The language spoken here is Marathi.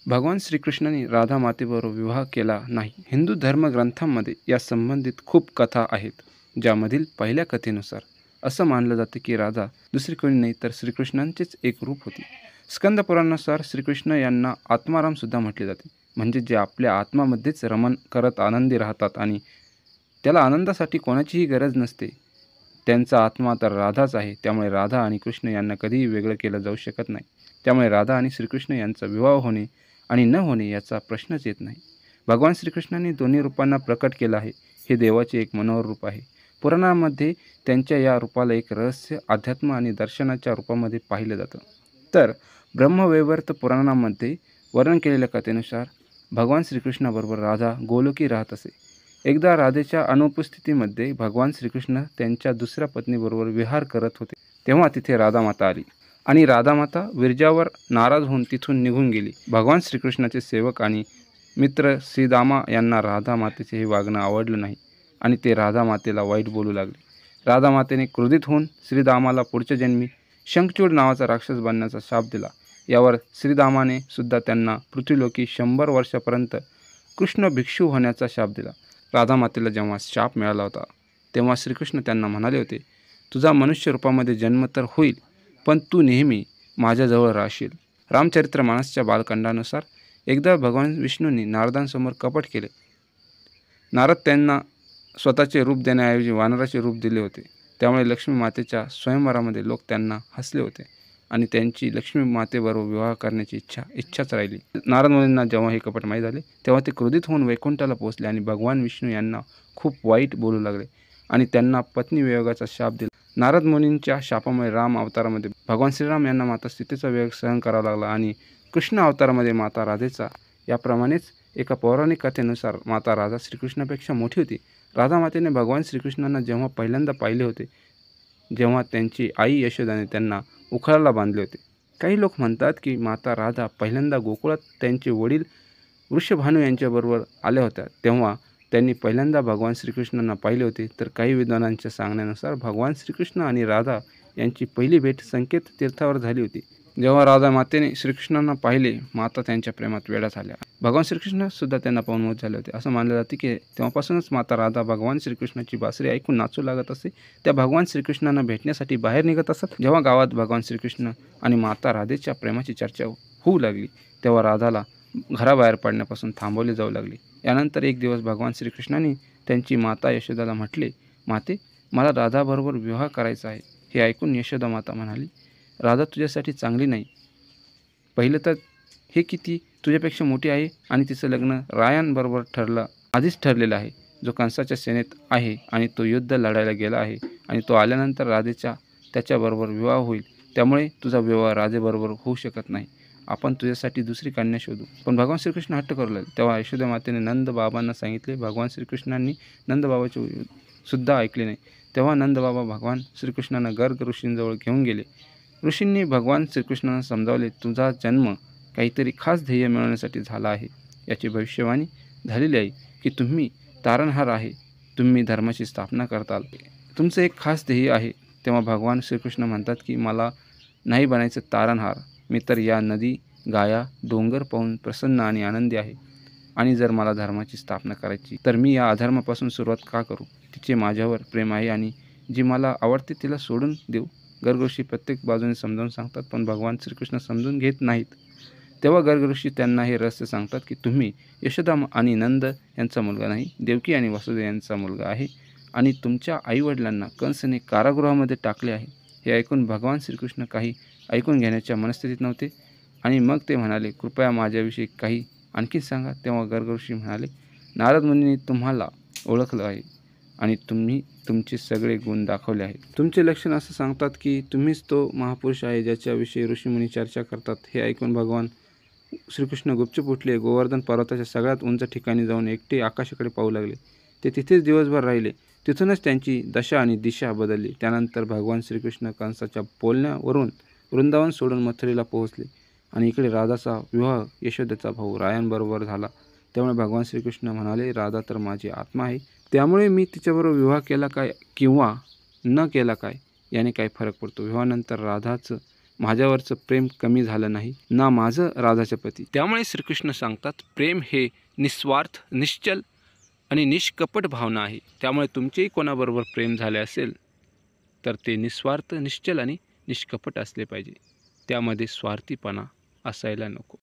भगवान श्रीकृष्णाने राधा मातेबरोबर विवाह केला नाही. हिंदू धर्मग्रंथांमध्ये या संबंधित खूप कथा आहेत, ज्यामधील पहिल्या कथेनुसार असं मानलं जातं की राधा दुसरी कोणी नाही तर श्रीकृष्णांचेच एक रूप होती. स्कंद पुराणानुसार श्रीकृष्ण यांना आत्मारामसुद्धा म्हटले जाते, म्हणजे जे आपल्या आत्मामध्येच रमण करत आनंदी राहतात आणि त्याला आनंदासाठी कोणाचीही गरज नसते. त्यांचा आत्मा तर राधाच आहे. त्यामुळे राधा आणि कृष्ण यांना कधीही वेगळं केलं जाऊ शकत नाही. त्यामुळे राधा आणि श्रीकृष्ण यांचा विवाह होणे आणि न होणे याचा प्रश्नच येत नाही. भगवान श्रीकृष्णांनी दोन्ही रूपांना प्रकट केलं आहे. हे देवाचे एक मनोहर रूप आहे. पुराणांमध्ये त्यांच्या या रूपाला एक रहस्य, अध्यात्म आणि दर्शनाच्या रूपामध्ये पाहिलं जातं. तर ब्रह्मवैवर्त पुराणामध्ये वर्णन केलेल्या कथेनुसार भगवान श्रीकृष्णाबरोबर राधा गोलोकी राहत असे. एकदा राधेच्या अनुपस्थितीमध्ये भगवान श्रीकृष्ण त्यांच्या दुसऱ्या पत्नीबरोबर विहार करत होते. तेव्हा तिथे राधामाता आली आणि राधामाता विरजावर नाराज होऊन तिथून निघून गेली. भगवान श्रीकृष्णाचे सेवक आणि मित्र श्रीदामा यांना राधामातेचे हे वागणं आवडलं नाही आणि ते राधामातेला वाईट बोलू लागले. राधामातेने क्रोधित होऊन श्रीदामाला पुढच्या जन्मी शंखचूड नावाचा राक्षस बनण्याचा शाप दिला. यावर श्रीदामाने सुद्धा त्यांना पृथ्वीलोकी 100 वर्षापर्यंत कृष्ण भिक्षू होण्याचा शाप दिला. राधामातेला जेव्हा शाप मिळाला होता तेव्हा श्रीकृष्ण त्यांना म्हणाले होते, तुझा मनुष्य रूपामध्ये जन्म तर होईल, पण तू नेहमी माझ्याजवळ राहशील. रामचरित्र मानसच्या बालकांडानुसार एकदा भगवान विष्णूंनी नारदांसमोर कपट केले. नारद त्यांना स्वतःचे रूप देण्याऐवजी वानराचे रूप दिले होते. त्यामुळे लक्ष्मी मातेच्या स्वयंवरामध्ये लोक त्यांना हसले होते आणि त्यांची लक्ष्मी मातेबरोबर विवाह करण्याची इच्छाच राहिली. नारद मुनींना जेव्हा हे कपट माहीत झाले तेव्हा ते क्रोधित होऊन वैकुंठाला पोहोचले आणि भगवान विष्णू यांना खूप वाईट बोलू लागले आणि त्यांना पत्नी वियोगाचा शाप दिला. नारद मुनींच्या शापामुळे राम अवतारामध्ये भगवान श्रीराम यांना माता सीतेचा वियोग सहन करावा लागला आणि कृष्ण अवतारामध्ये माता राधेचा. याप्रमाणेच एका पौराणिक कथेनुसार माता राधा श्रीकृष्णापेक्षा मोठी होती. राधा मातेने भगवान श्रीकृष्णांना जेव्हा पहिल्यांदा पाहिले होते जेव्हा त्यांची आई यशोदाने त्यांना उखळाला बांधले होते. काही लोक म्हणतात की माता राधा पहिल्यांदा गोकुळात त्यांचे वडील वृषभानू यांच्याबरोबर आल्या होत्या तेव्हा त्यांनी पहिल्यांदा भगवान श्रीकृष्णांना पाहिले होते. तर काही विद्वानांच्या सांगण्यानुसार भगवान श्रीकृष्ण आणि राधा यांची पहिली भेट संकेत तीर्थावर झाली होती. जेव्हा राधा मातेने श्रीकृष्णांना पाहिले माता त्यांच्या प्रेमात वेडा झाल्या. भगवान श्रीकृष्ण सुद्धा त्यांना पाहून मोहित झाले होते. असं मानलं जाते की तेव्हापासूनच माता राधा भगवान श्रीकृष्णाची बासरी ऐकून नाचू लागत असे. त्या भगवान श्रीकृष्णांना भेटण्यासाठी बाहेर निघत असत. जेव्हा गावात भगवान श्रीकृष्ण आणि माता राधेच्या प्रेमाची चर्चा होऊ लागली तेव्हा राधाला घराबाहेर पडण्यापासून थांबवले जाऊ लागले. यानंतर एक दिवस भगवान श्रीकृष्णांनी त्यांची माता यशोदाला म्हटले, माते, मला राधाबरोबर विवाह करायचा आहे. हे ऐकून यशोदा माता म्हणाली, राधा तुझ्यासाठी चांगली नाही. पहिलं तर हे की ती तुझ्यापेक्षा मोठी आहे आणि तिचं लग्न रायांबरोबर आधीच ठरलेलं आहे, जो कंसाच्या सेनेत आहे आणि तो युद्ध लढायला गेला आहे आणि तो आल्यानंतर राधेचा त्याच्याबरोबर विवाह होईल. त्यामुळे तुझा विवाह राधेबरोबर होऊ शकत नाही. आपण तुझ्यासाठी दुसरी कन्या शोधू. पण भगवान श्रीकृष्ण हट्ट करू लागले. तेव्हा यशोदा मातेने नंदबाबांना सांगितले. भगवान श्रीकृष्णांनी नंदबाबाचे सुद्धा ऐकले नाही. तेव्हा नंदबाबा भगवान श्रीकृष्णांना गर्ग ऋषींजवळ घेऊन गेले. ऋषींनी भगवान श्रीकृष्णांना समजावले, तुझा जन्म काहीतरी खास ध्येय मिळवण्यासाठी झाला आहे. याची भविष्यवाणी झालेली आहे की तुम्ही तारणहार आहे. तुम्ही धर्माची स्थापना करताल. तुमचं एक खास ध्येय आहे. तेव्हा भगवान श्रीकृष्ण म्हणतात की मला नाही बनायचं तारणहार. मी तर या नदी, गाया, डोंगर पाहून प्रसन्न आणि आनंदी आहे आणि जर मला धर्माची स्थापना करायची तर मी या अधर्मापासून सुरुवात का करू. तिचे माझ्यावर प्रेम आहे आणि जी मला आवडते तिला सोडून देऊ. गर्ग ऋषी प्रत्येक बाजूने समजावून सांगतात पण भगवान श्रीकृष्ण समजून घेत नाहीत. तेव्हा गर्ग ऋषी त्यांना हे रहस्य सांगतात की तुम्ही यशोदा आणि नंद यांचा मुलगा नाही, देवकी आणि वसुदेव यांचा मुलगा आहे आणि तुमच्या आईवडिलांना कंसने कारागृहामध्ये टाकले आहे. हे ऐकून भगवान श्रीकृष्ण काही ऐकून घेण्याच्या मनस्थितीत नव्हते आणि मग ते म्हणाले, कृपया माझ्याविषयी काही आणखी सांगा. तेव्हा गर्ग ऋषी म्हणाले, नारद मुनींनी तुम्हाला ओळखलं आहे आणि तुम्ही तुमचे सगळे गुण दाखवले आहेत. तुमचे लक्षण असं सांगतात की तुम्हीच तो महापुरुष आहे ज्याच्याविषयी ऋषीमुनी चर्चा करतात. हे ऐकून भगवान श्रीकृष्ण गुपचूप उठले. गोवर्धन पर्वताच्या सगळ्यात उंच ठिकाणी जाऊन एकटे आकाशाकडे पाहू लागले. ते तिथेच दिवसभर राहिले. तिथूनच त्यांची दशा आणि दिशा बदलली. त्यानंतर भगवान श्रीकृष्ण कंसाच्या बोलण्यावरून वृंदावन सोडून मथुरेला पोहोचले आणि इकडे राधाचा विवाह यशोदेचा भाऊ रायांबरोबर झाला. त्यामुळे भगवान श्रीकृष्ण म्हणाले, राधा तर माझी आत्मा आहे. त्यामुळे मी तिच्याबरोबर विवाह केला काय किंवा न केला काय याने काही फरक पडतो. विवाहानंतर राधाचं माझ्यावरचं प्रेम कमी झालं नाही, ना माझं राधाच्या प्रती. त्यामुळे श्रीकृष्ण सांगतात, प्रेम हे निस्वार्थ, निश्चल आणि निष्कपट भावना आहे. त्यामुळे तुमचेही कोणाबरोबर प्रेम झाले असेल तर ते निस्वार्थ, निश्चल आणि निष्कपट असले पाहिजे. त्यामध्ये स्वार्थीपणा असायला नको.